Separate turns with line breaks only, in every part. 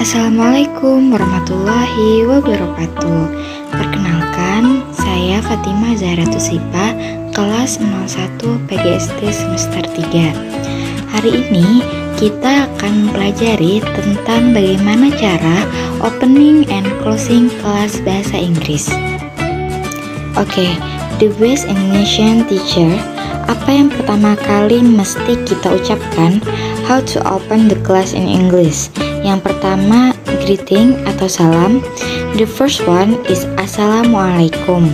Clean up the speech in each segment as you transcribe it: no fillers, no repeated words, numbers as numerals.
Assalamualaikum warahmatullahi wabarakatuh. Perkenalkan, saya Fatimah Zahra Tusipa, kelas 01 PGSD semester 3. Hari ini kita akan mempelajari tentang bagaimana cara opening and closing kelas bahasa Inggris. Oke, the best Indonesian teacher. Apa yang pertama kali mesti kita ucapkan? How to open the class in English. Yang pertama, greeting atau salam. The first one is Assalamualaikum.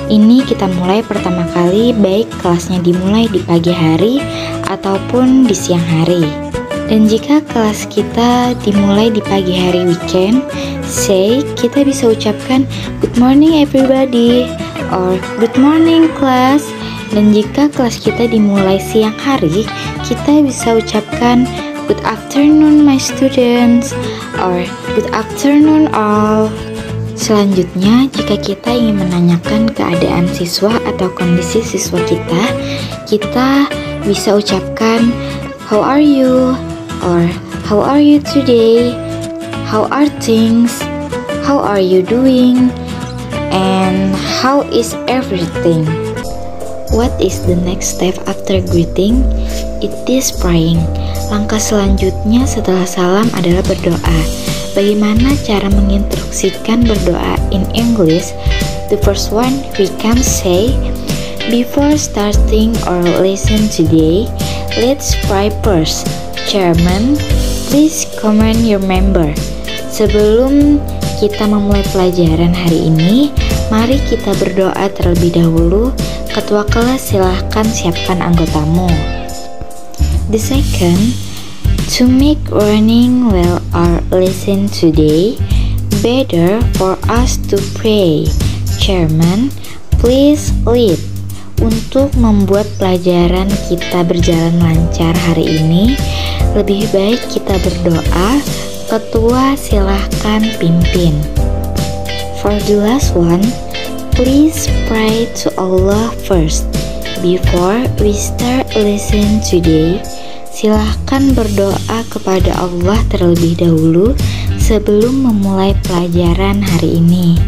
Ini kita mulai pertama kali, baik kelasnya dimulai di pagi hari ataupun di siang hari. Dan jika kelas kita dimulai di pagi hari weekend, kita bisa ucapkan good morning everybody or good morning class. Dan jika kelas kita dimulai siang hari, kita bisa ucapkan good afternoon my students or good afternoon all. Selanjutnya, jika kita ingin menanyakan keadaan siswa atau kondisi siswa kita bisa ucapkan how are you or how are you today, how are things, how are you doing, and how is everything. What is the next step after greeting? It is praying. Langkah selanjutnya setelah salam adalah berdoa. Bagaimana cara menginstruksikan berdoa in English? The first one, we can say, before starting our lesson today, let's pray first. Chairman, please command your member. Sebelum kita memulai pelajaran hari ini, mari kita berdoa terlebih dahulu. Ketua kelas, silahkan siapkan anggotamu. The second, to make learning well our lesson today, better for us to pray. Chairman, please lead. Untuk membuat pelajaran kita berjalan lancar hari ini, lebih baik kita berdoa. Ketua, silahkan pimpin. For the last one, please pray to Allah first before we start lesson today. Silahkan berdoa kepada Allah terlebih dahulu sebelum memulai pelajaran hari ini.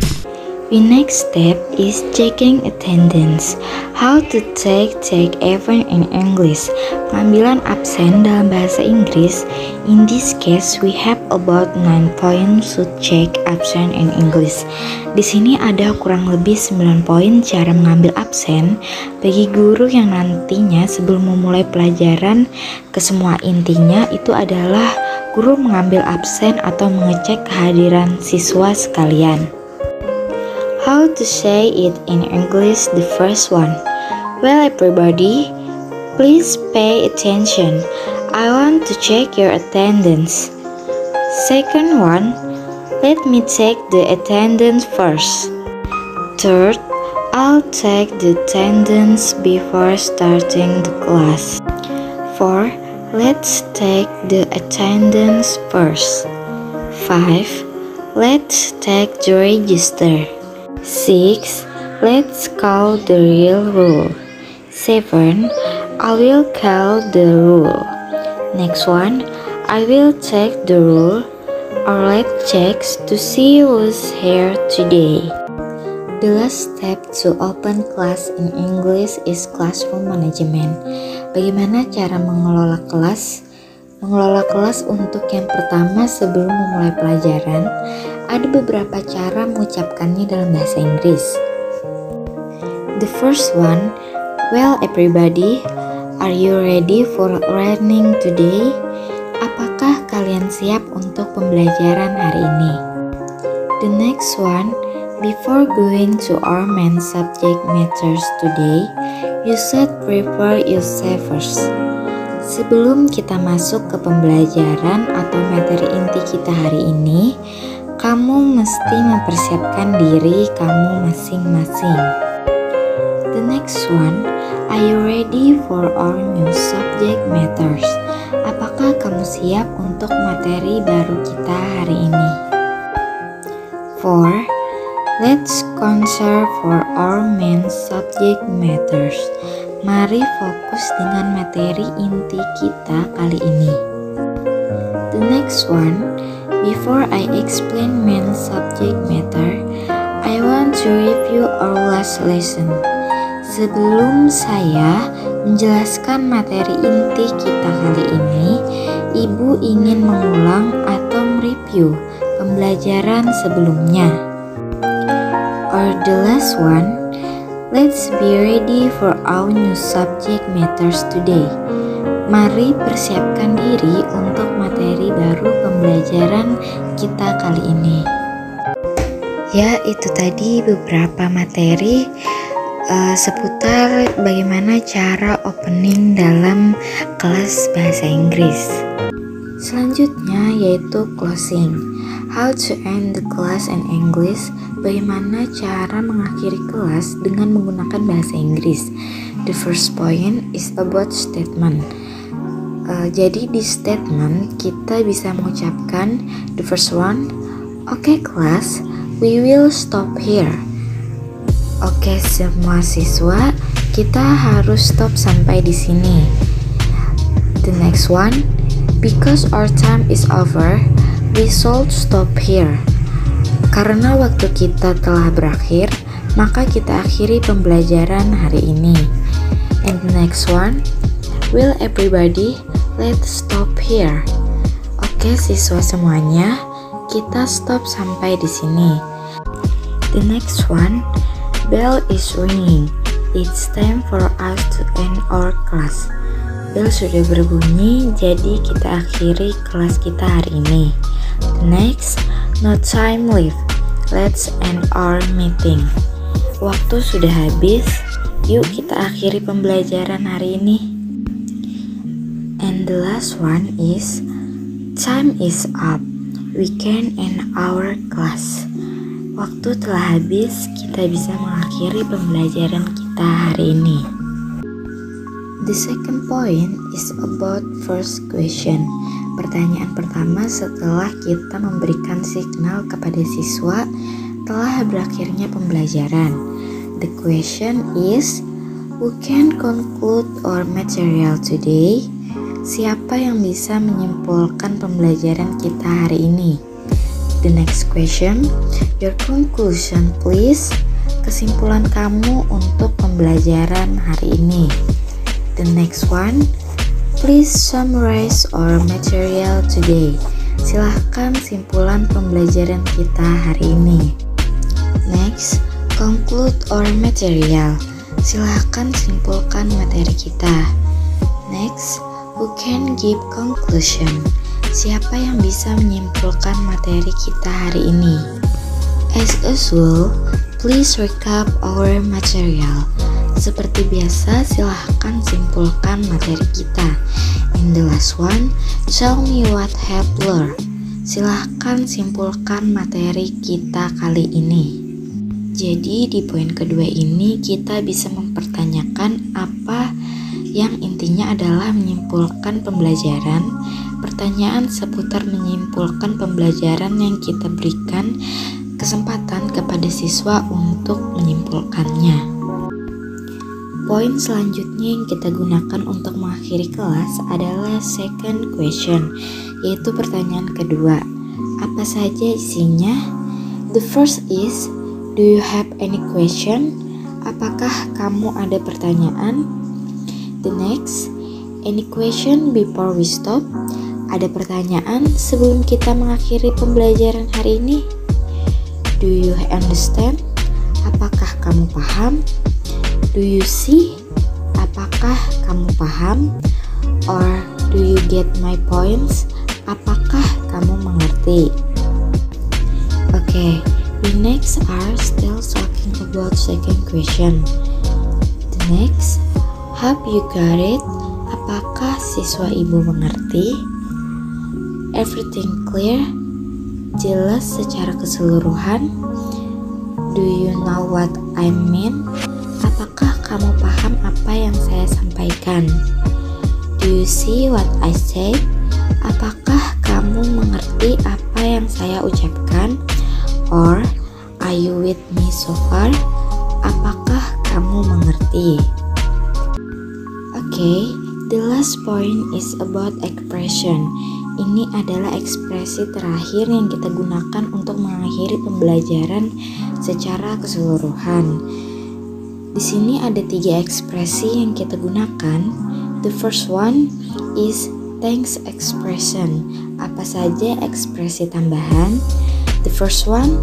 The next step is checking attendance. How to take event in English. Pengambilan absen dalam bahasa Inggris. In this case, we have about 9 points to check absent in English. Di sini ada kurang lebih 9 poin cara mengambil absen bagi guru yang nantinya sebelum memulai pelajaran. Kesemua intinya itu adalah guru mengambil absen atau mengecek kehadiran siswa sekalian. How to say it in English? The first one. Well everybody, please pay attention. I want to check your attendance. Second one, let me check the attendance first. Third, I'll check the attendance before starting the class. Four, let's take the attendance first. 5, let's take the register. 6, let's call the real rule. 7, I will call the rule. Next one, I will check the rule or let's check to see who's here today. The last step to open class in English is classroom management. Bagaimana cara mengelola kelas? Mengelola kelas untuk yang pertama sebelum memulai pelajaran, ada beberapa cara mengucapkannya dalam bahasa Inggris. The first one, well everybody, are you ready for learning today? Apakah kalian siap untuk pembelajaran hari ini? The next one, before going to our main subject matters today, you should prepare yourself first. Sebelum kita masuk ke pembelajaran atau materi inti kita hari ini, kamu mesti mempersiapkan diri kamu masing-masing. The next one, are you ready for our new subject matters? Apakah kamu siap untuk materi baru kita hari ini? 4, let's concentrate for our main subject matters. Mari fokus dengan materi inti kita kali ini. The next one, Before I explain main subject matter, I want to review our last lesson. Sebelum saya menjelaskan materi inti kita kali ini, Ibu ingin mengulang atau mereview pembelajaran sebelumnya. Or the last one, let's be ready for our new subject matters today. Mari persiapkan diri untuk materi baru pembelajaran kita kali ini. Ya, itu tadi beberapa materi seputar bagaimana cara opening dalam kelas bahasa Inggris. Selanjutnya yaitu closing. How to end the class in English. Bagaimana cara mengakhiri kelas dengan menggunakan bahasa Inggris. The first point is about statement. Jadi di statement kita bisa mengucapkan the first one, okay class, we will stop here. Oke semua siswa, kita harus stop sampai di sini. The next one, because our time is over, we should stop here. Karena waktu kita telah berakhir, maka kita akhiri pembelajaran hari ini. And the next one, will everybody, let's stop here. Oke siswa semuanya, kita stop sampai di sini. The next one, bell is ringing. It's time for us to end our class. Bell sudah berbunyi, jadi kita akhiri kelas kita hari ini. The next, no time left. Let's end our meeting. Waktu sudah habis, yuk kita akhiri pembelajaran hari ini. And the last one is, time is up. We can end our class. Waktu telah habis, kita bisa mengakhiri pembelajaran kita hari ini. The second point is about first question. Pertanyaan pertama setelah kita memberikan signal kepada siswa telah berakhirnya pembelajaran. The question is, who can conclude our material today? Siapa yang bisa menyimpulkan pembelajaran kita hari ini? The next question, your conclusion please. Kesimpulan kamu untuk pembelajaran hari ini. The next one, please summarize our material today. Silahkan simpulan pembelajaran kita hari ini. Next, conclude our material. Silahkan simpulkan materi kita. Next, who can give conclusion? Siapa yang bisa menyimpulkan materi kita hari ini? As usual, please recap our material. Seperti biasa, silahkan simpulkan materi kita. And the last one, tell me what have learned. Silahkan simpulkan materi kita kali ini. Jadi di poin kedua ini kita bisa mempertanyakan apa yang intinya adalah menyimpulkan pembelajaran. Pertanyaan seputar menyimpulkan pembelajaran yang kita berikan kesempatan kepada siswa untuk menyimpulkannya. Poin selanjutnya yang kita gunakan untuk mengakhiri kelas adalah second question, yaitu pertanyaan kedua. Apa saja isinya? The first is, do you have any question? Apakah kamu ada pertanyaan? The next, any question before we stop? Ada pertanyaan sebelum kita mengakhiri pembelajaran hari ini? Do you understand? Apakah kamu paham? Do you see? Apakah kamu paham? Or do you get my points? Apakah kamu mengerti? Okay, we next are still talking about second question. The next, hope you got it. Apakah siswa ibu mengerti? Everything clear? Jelas secara keseluruhan? Do you know what I mean? Apakah kamu paham apa yang saya sampaikan? Do you see what I say? Apakah kamu mengerti apa yang saya ucapkan? Or are you with me so far? Apakah kamu mengerti? Okay, the last point is about expression, Ini adalah ekspresi terakhir yang kita gunakan untuk mengakhiri pembelajaran secara keseluruhan. Di sini ada 3 ekspresi yang kita gunakan. The first one is thanks expression. Apa saja ekspresi tambahan? The first one,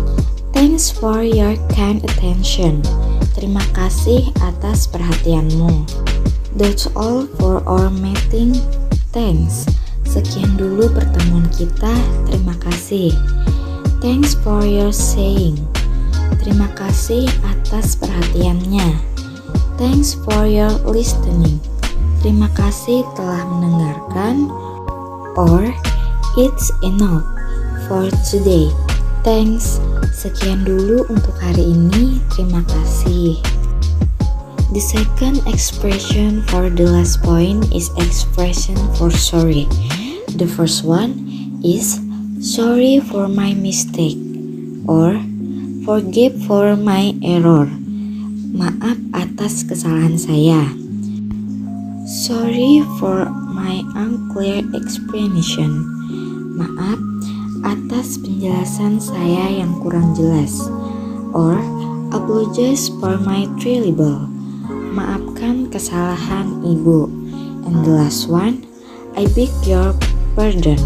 thanks for your kind attention. Terima kasih atas perhatianmu. That's all for our meeting. Thanks. Sekian dulu pertemuan kita. Terima kasih. Thanks for your saying. Terima kasih atas perhatiannya. Thanks for your listening. Terima kasih telah mendengarkan. Or it's enough for today. Thanks. Sekian dulu untuk hari ini. Terima kasih. The second expression for the last point is expression for sorry. The first one is sorry for my mistake or forgive for my error. Maaf atas kesalahan saya. Sorry for my unclear explanation. Maaf atas penjelasan saya yang kurang jelas. Or apologize for my tribal. Maafkan kesalahan ibu. And the last one, I beg your pardon.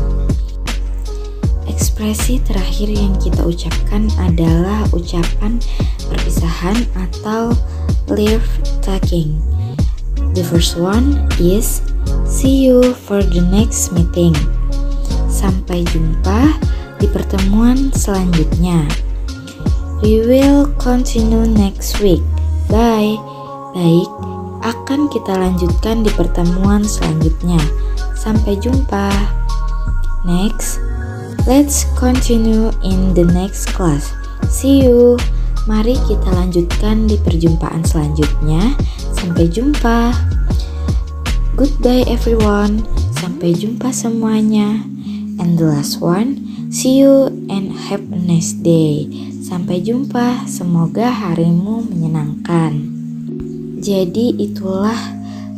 Ekspresi terakhir yang kita ucapkan adalah ucapan perpisahan atau leave taking. The first one is see you for the next meeting. Sampai jumpa di pertemuan selanjutnya. We will continue next week. Bye. Baik, akan kita lanjutkan di pertemuan selanjutnya. Sampai jumpa. Next, let's continue in the next class. See you. Mari kita lanjutkan di perjumpaan selanjutnya. Sampai jumpa. Goodbye everyone. Sampai jumpa semuanya. And the last one, see you and have a nice day. Sampai jumpa. Semoga harimu menyenangkan. Jadi itulah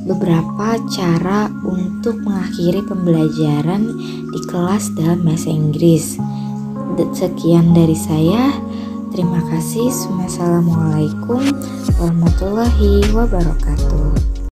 beberapa cara untuk mengakhiri pembelajaran di kelas dalam bahasa Inggris. Sekian dari saya. Terima kasih. Wassalamualaikum warahmatullahi wabarakatuh.